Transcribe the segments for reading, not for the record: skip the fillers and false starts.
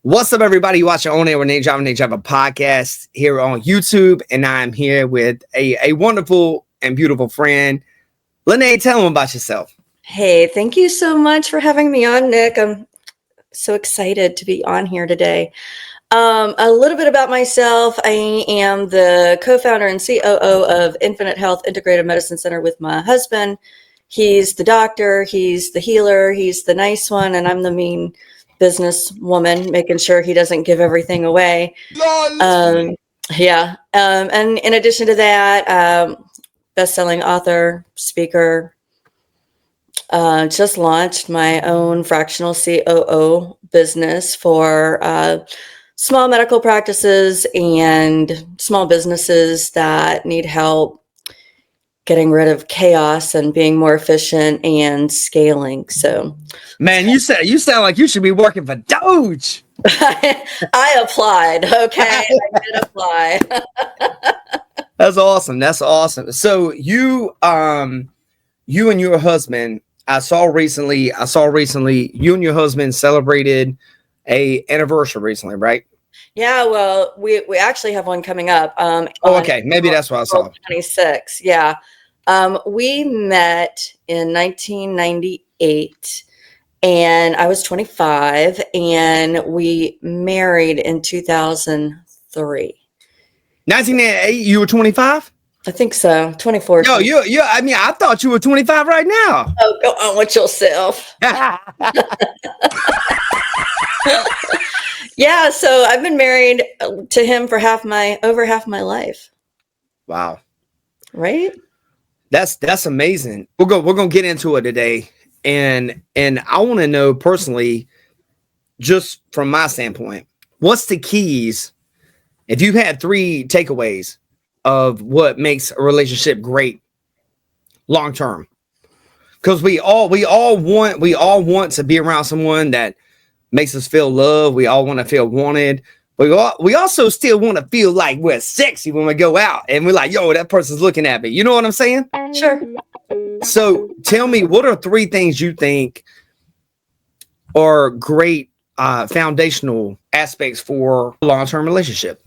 What's up, everybody? You watching On Air with LeNae Java podcast here on YouTube, and I'm here with a wonderful and beautiful friend. LeNae, tell them about yourself. Hey, thank you so much for having me on, Nick. I'm so excited to be on here today. A little bit about myself. I am the co-founder and COO of Infinite Health Integrative Medicine Center with my husband. He's the doctor, he's the healer, he's the nice one, and I'm the mean business woman, making sure he doesn't give everything away. And in addition to that, best-selling author, speaker, just launched my own fractional COO business for small medical practices and small businesses that need help getting rid of chaos and being more efficient and scaling. So, man, you sound like you should be working for Doge. I applied. Okay, I did apply. That's awesome. That's awesome. So you and your husband, I saw recently you and your husband celebrated a anniversary recently, right? Yeah, well, we actually have one coming up. Okay, maybe that's what I saw. 26, yeah. We met in 1998, and I was 25, and we married in 2003. 1998, you were 25? I think so, 24. No, you. I mean, I thought you were 25 right now. Oh, go on with yourself. Yeah, so I've been married to him for over half my life. Wow. Right? That's amazing. We're gonna get into it today. And I want to know personally, just from my standpoint, what's the keys? If you had 3 takeaways of what makes a relationship great long term, because we all want to be around someone that makes us feel loved. We all want to feel wanted. We also still want to feel like we're sexy when we go out and we're like, yo, that person's looking at me. You know what I'm saying? Sure. So tell me, what are 3 things you think are great foundational aspects for a long-term relationship?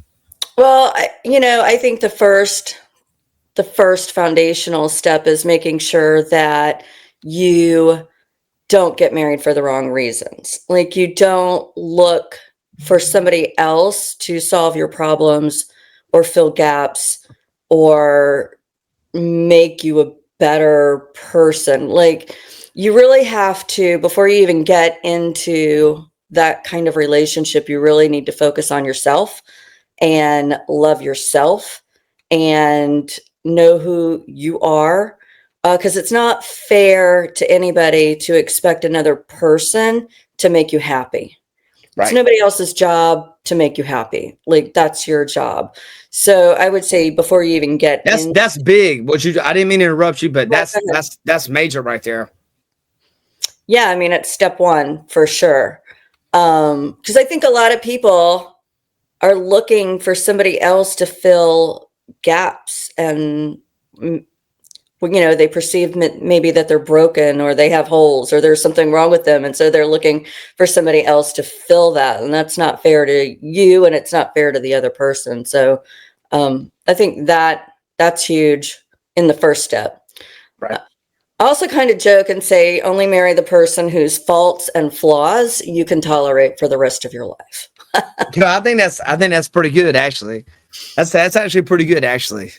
Well, I think the first foundational step is making sure that you don't get married for the wrong reasons. Like, you don't look for somebody else to solve your problems or fill gaps or make you a better person. Like, you really have to, before you even get into that kind of relationship, you really need to focus on yourself and love yourself and know who you are. Because it's not fair to anybody to expect another person to make you happy. Right. It's nobody else's job to make you happy. Like, that's your job. So I would say before you even get that's big. I didn't mean to interrupt you, but that's major right there. Yeah, I mean, it's step 1 for sure. Because I think a lot of people are looking for somebody else to fill gaps, and they perceive maybe that they're broken or they have holes or there's something wrong with them. And so they're looking for somebody else to fill that. And that's not fair to you, and it's not fair to the other person. So I think that's huge in the first step. Right. I also kind of joke and say, only marry the person whose faults and flaws you can tolerate for the rest of your life. I think that's pretty good, actually. That's actually pretty good, actually.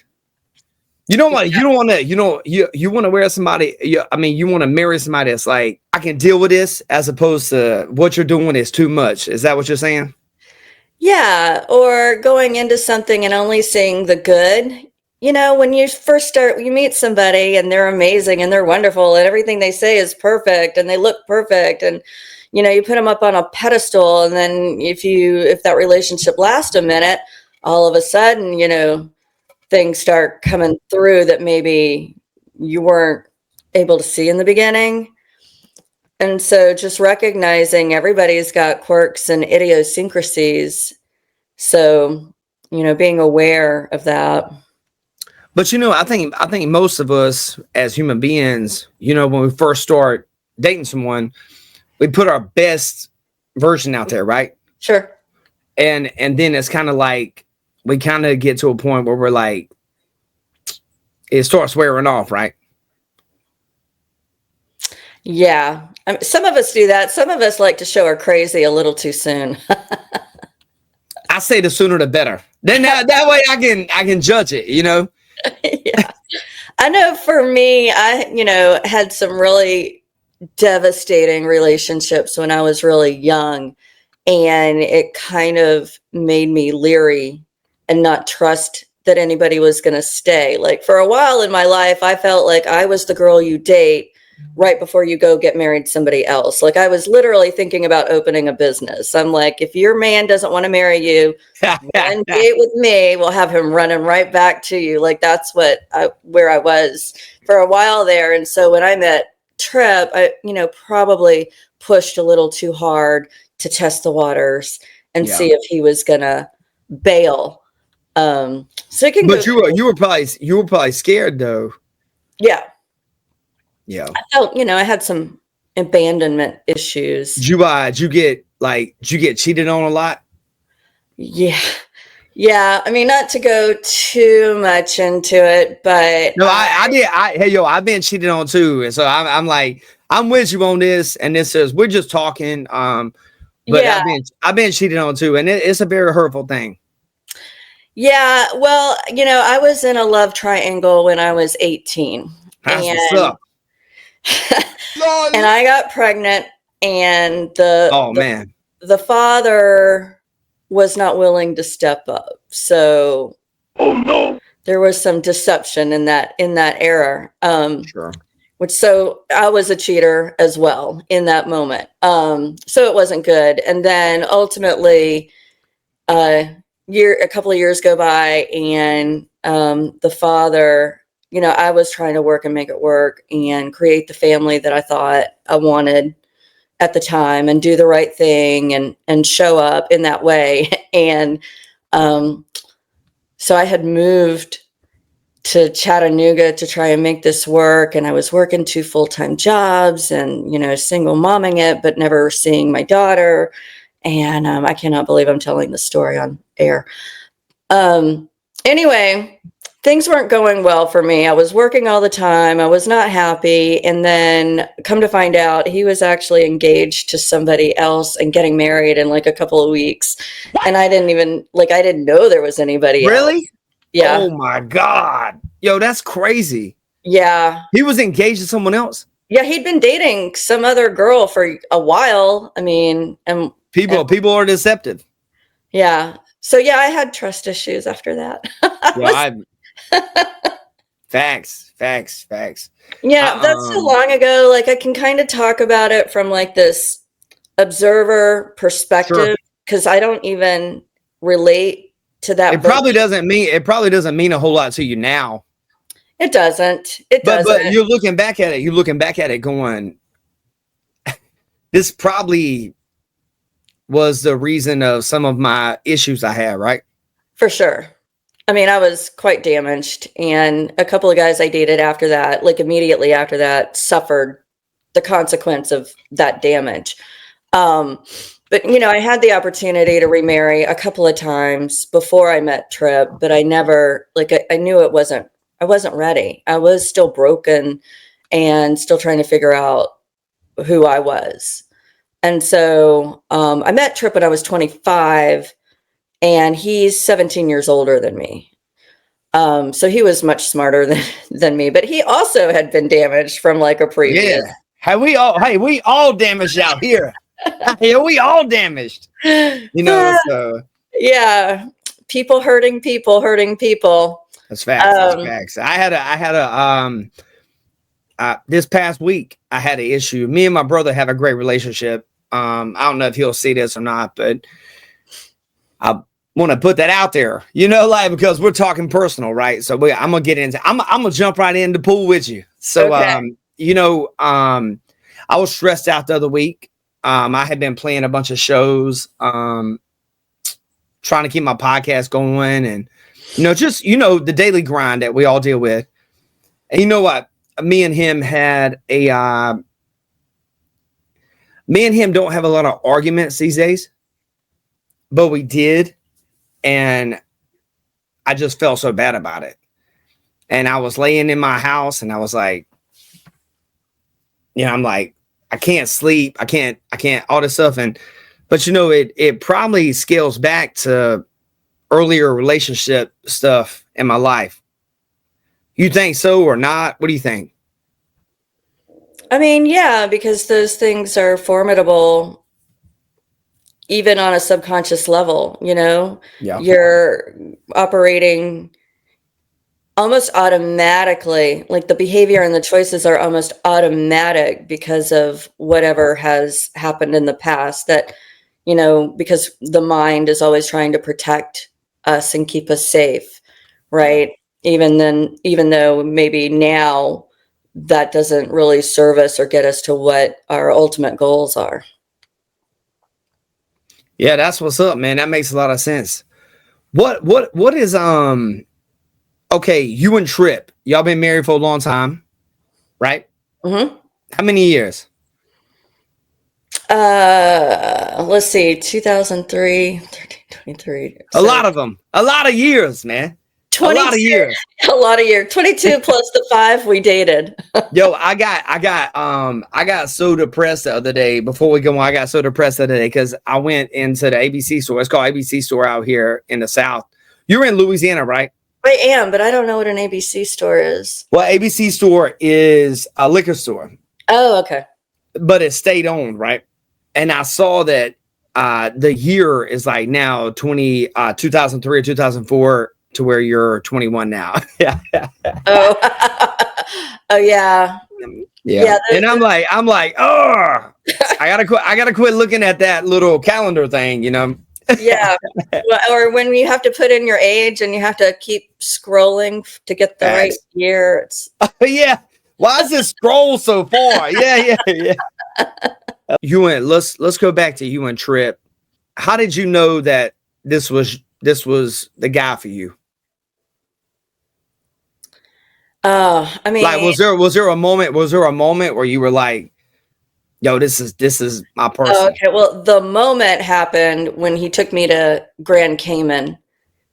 You don't want you want to wear somebody. You want to marry somebody that's like, I can deal with this, as opposed to what you're doing is too much. Is that what you're saying? Yeah, or going into something and only seeing the good. When you first you meet somebody and they're amazing and they're wonderful and everything they say is perfect and they look perfect, and you put them up on a pedestal, and then if that relationship lasts a minute, all of a sudden, things start coming through that maybe you weren't able to see in the beginning. And so just recognizing everybody's got quirks and idiosyncrasies. So, being aware of that. But I think most of us as human beings, when we first start dating someone, we put our best version out there, right? Sure. And then it's kind of like we kind of get to a point where we're like, it starts wearing off, right? Yeah. Some of us do that. Some of us like to show our crazy a little too soon. I say the sooner the better. Then that way I can judge it, you know? Yeah. I know for me, I had some really devastating relationships when I was really young, and it kind of made me leery and not trust that anybody was going to stay. Like for a while in my life, I felt like I was the girl you date right before you go get married to somebody else. Like I was literally thinking about opening a business. I'm like, if your man doesn't want to marry you, one date with me, we'll have him running right back to you. Like that's where I was for a while there. And so when I met Trip, I, probably pushed a little too hard to test the waters and see if he was gonna bail. So it can But go. you were probably scared though. Yeah. Yeah. I felt, I had some abandonment issues. Did you get cheated on a lot? Yeah. Yeah. I mean, not to go too much into it, but No, I did. Hey, yo, I've been cheated on too. And so I'm like, I'm with you on this. And this says, we're just talking. But yeah. I've been cheated on too. And it's a very hurtful thing. Yeah. Well, I was in a love triangle when I was 18. That's what's up. And I got pregnant, and man, the father was not willing to step up. So, oh no, there was some deception in that era. Sure. So I was a cheater as well in that moment. So it wasn't good. And then ultimately, a couple of years go by, and the father, I was trying to work and make it work and create the family that I thought I wanted at the time and do the right thing and show up in that way. And so I had moved to Chattanooga to try and make this work. And I was working 2 full-time jobs and, single momming it, but never seeing my daughter. And I cannot believe I'm telling the story on air. Anyway, things weren't going well for me. I was working all the time. I was not happy. And then come to find out, he was actually engaged to somebody else and getting married in like a couple of weeks. What? And I didn't know there was anybody really? else. Yeah. Oh my God. Yo, that's crazy. Yeah. He was engaged to someone else. Yeah, he'd been dating some other girl for a while. I mean, and people are deceptive. Yeah. So yeah, I had trust issues after that. Facts. Yeah, that's so long ago. Like I can kind of talk about it from like this observer perspective because I don't even relate to that. It probably doesn't mean a whole lot to you now. It doesn't. But you're looking back at it going, this probably was the reason of some of my issues I had, right? For sure. I mean, I was quite damaged, and a couple of guys I dated after that, like immediately after that, suffered the consequence of that damage. But I had the opportunity to remarry a couple of times before I met Trip, but I never, I knew I wasn't ready. I was still broken and still trying to figure out who I was. And so I met Trip when I was 25, and he's 17 years older than me. So he was much smarter than me, but he also had been damaged from like a previous. Yeah. We all damaged out here. Yeah, we all damaged. So yeah, people hurting people. That's facts. I had a this past week I had an issue. Me and my brother have a great relationship. I don't know if he'll see this or not, but I want to put that out there, because we're talking personal, right? So I'm gonna get into. I'm gonna jump right in the pool with you. So okay. I was stressed out the other week. I had been playing a bunch of shows, trying to keep my podcast going, and the daily grind that we all deal with. And you know what? Me and him don't have a lot of arguments these days. but we did. And I just felt so bad about it. And I was laying in my house and I was like, I'm like, I can't sleep. I can't, all this stuff. But it probably scales back to earlier relationship stuff in my life. You think so or not? What do you think? I mean, yeah, because those things are formidable, even on a subconscious level, Yeah. You're operating almost automatically, like the behavior and the choices are almost automatic because of whatever has happened in the past that, because the mind is always trying to protect us and keep us safe, right? Even though maybe now that doesn't really serve us or get us to what our ultimate goals are. Yeah, that's what's up, man. That makes a lot of sense. What is okay, you and Trip, y'all been married for a long time, right? Mm-hmm. How many years? Let's see, 2003, 13, 23. A lot of them. A lot of years, man. 22, a lot of years. A lot of years. 22 plus the 5 we dated. Yo, I got so depressed the other day. Before we go on, I got so depressed the other day because I went into the ABC store. It's called ABC store out here in the South. You're in Louisiana, right? I am, but I don't know what an ABC store is. Well, ABC store is a liquor store. Oh, okay. But it's state owned, right? And I saw that the year is like now 2003 or 2004 to where you're 21 now. Yeah. Oh, oh yeah. Yeah. And I'm like, oh, I gotta quit looking at that little calendar thing, Yeah. Or when you have to put in your age and you have to keep scrolling to get the right year. It's yeah. Why is this scroll so far? Yeah. You and let's go back to you and Trip. How did you know that this was the guy for you? I mean, like, was there a moment where you were like, yo, this is my person? Okay. Well, the moment happened when he took me to Grand Cayman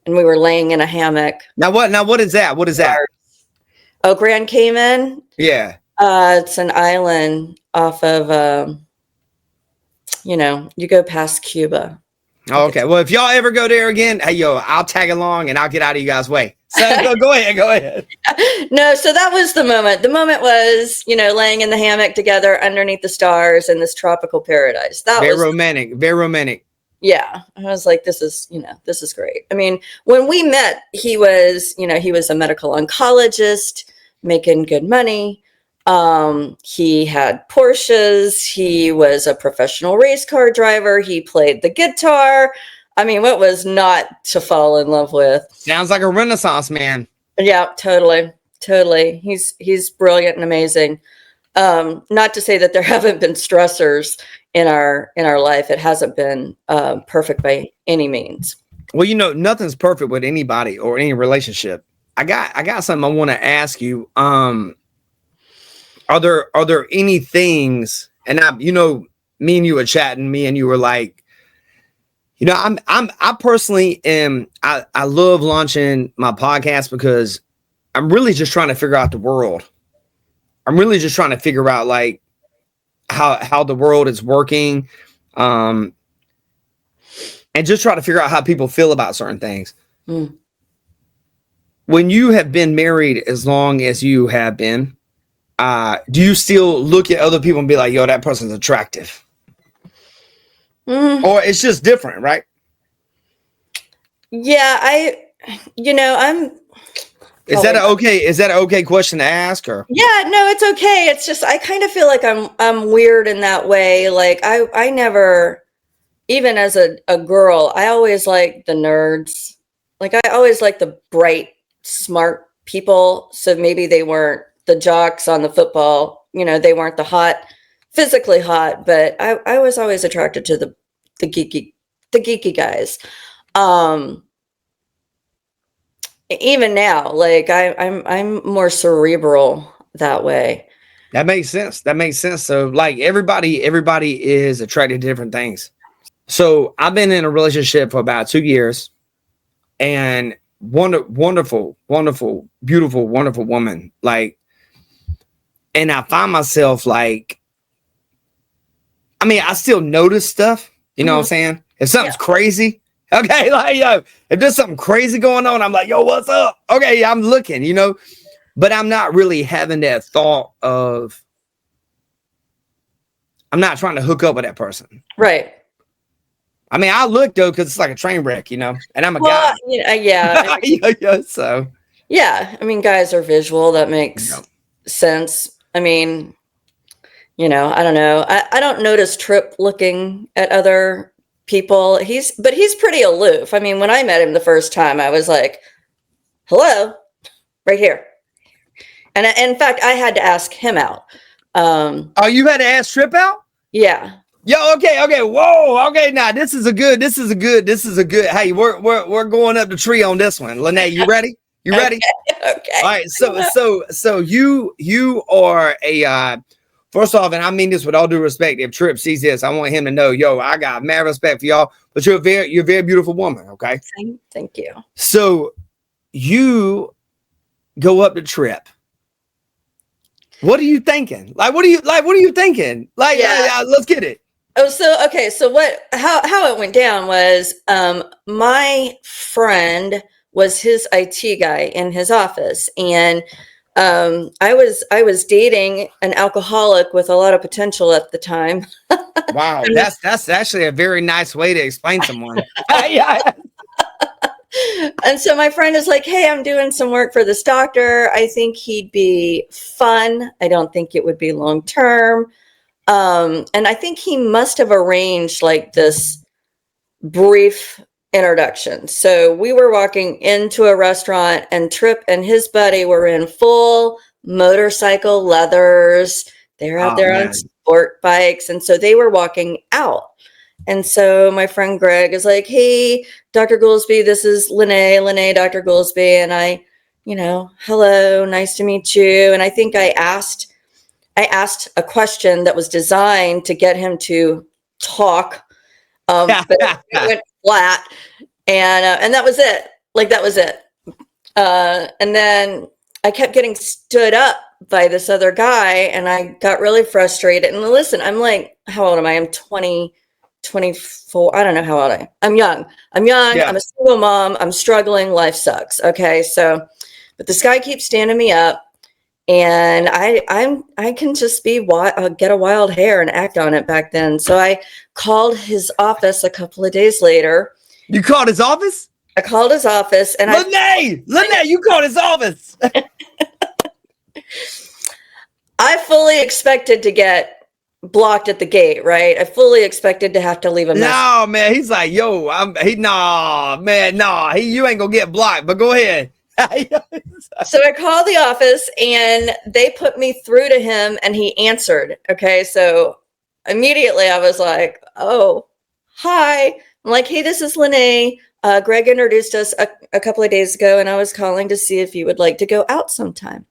and we were laying in a hammock. Now what is that? What is that? Oh, Grand Cayman? Yeah. It's an island off of, you go past Cuba. Oh, okay. Well, if y'all ever go there again, hey, yo, I'll tag along and I'll get out of you guys' way. So go ahead. No, so that was the moment. The moment was, laying in the hammock together underneath the stars in this tropical paradise. That was romantic. Very romantic. Yeah. I was like, this is great. I mean, when we met, he was a medical oncologist making good money. He had Porsches. He was a professional race car driver. He played the guitar. I mean, what was not to fall in love with? Sounds like a Renaissance man. Yeah, totally. He's brilliant and amazing. Not to say that there haven't been stressors in our life. It hasn't been perfect by any means. Well, nothing's perfect with anybody or any relationship. I got something I want to ask you. Are there any things? And me and you were chatting. Me and you were like, I personally am. I love launching my podcast because I'm really just trying to figure out the world. I'm really just trying to figure out like how the world is working, and just try to figure out how people feel about certain things. Mm. When you have been married as long as you have been, do you still look at other people and be like, yo, that person's attractive? Or it's just different, right? Yeah, I'm. Is that an okay question to ask? Or yeah, no, it's okay. It's just I kind of feel like I'm weird in that way. Like I never, even as a girl, I always liked the nerds. Like I always liked the bright, smart people. So maybe they weren't the jocks on the football. They weren't the physically hot, but I was always attracted to the geeky guys. Even now, like I'm more cerebral that way. that makes sense. So like everybody is attracted to different things. So I've been in a relationship for about 2 years, and wonderful, wonderful, beautiful, wonderful woman. Like, and I find myself like, I mean, I still notice stuff. You know what I'm saying? If something's crazy, okay, like, yo, if there's something crazy going on, I'm like, yo, what's up? Okay, I'm looking, you know, but I'm not really having that thought of, I'm not trying to hook up with that person. Right. I mean, I look though, because it's like a train wreck, you know, and I'm a Well, guy. yeah. Yeah, so. Yeah. I mean, guys are visual. That makes sense. I mean, you know, I don't know. I don't notice Trip looking at other people. But he's pretty aloof. I mean, when I met him the first time, I was like, hello, right here. And in fact, I had to ask him out. Oh, you had to ask Trip out? Yeah. Yo, okay, whoa, okay. Now this is a good. Hey, we're going up the tree on this one. LeNae, you ready? You ready? Okay. All right. So you are a first off, and I mean this with all due respect. If Trip sees this, I want him to know, yo, I got mad respect for y'all. But you're a very beautiful woman. Okay. Thank you. So you go up the Trip. What are you thinking? Like, what are you thinking? Like, let's get it. Oh, so okay. So how it went down was, my friend was his IT guy in his office, and I was dating an alcoholic with a lot of potential at the time. Wow, that's actually a very nice way to explain someone. Yeah. And so my friend is like, hey, I'm doing some work for this doctor. I think he'd be fun. I don't think it would be long term. And I think he must have arranged like this brief introduction. So we were walking into a restaurant, and Trip and his buddy were in full motorcycle leathers. They're out there on sport bikes. And so they were walking out. And so my friend Greg is like, hey, Dr. Goolsby, this is LeNae, Dr. Goolsby. And I, you know, hello, nice to meet you. And I think I asked a question that was designed to get him to talk, but it went flat, and that was it. Like, that was it. And then I kept getting stood up by this other guy, and I got really frustrated. And listen, I'm like, how old am I? I'm 24. I don't know how old I am. I'm young. Yeah. I'm a single mom. I'm struggling. Life sucks. Okay. So, but this guy keeps standing me up, and I can just get a wild hair and act on it back then. So I called his office a couple of days later. You called his office? I called his office, and LeNae, you called his office. I fully expected to get blocked at the gate, right? I fully expected to have to leave a message. No, man, he's like, yo, you ain't gonna get blocked, but go ahead. So I called the office, and they put me through to him, and he answered. Okay. So immediately I was like, oh, hi. I'm like, hey, this is LeNae. Greg introduced us a couple of days ago, and I was calling to see if you would like to go out sometime.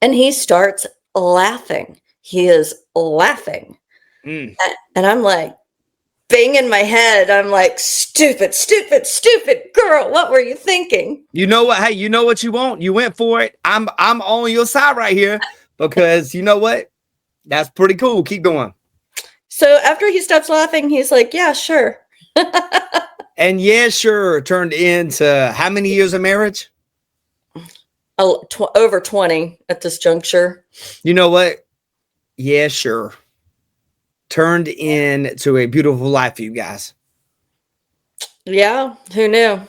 And he starts laughing. He is laughing. And I'm like, banging my head. I'm like, stupid girl. What were you thinking? You know what? Hey, you know what you want? You went for it. I'm on your side right here, because you know what? That's pretty cool. Keep going. So after he stops laughing, he's like, yeah, sure. And yeah, sure turned into how many years of marriage? Over 20 at this juncture. You know what? Yeah, sure. Turned into a beautiful life for you guys. Yeah, who knew?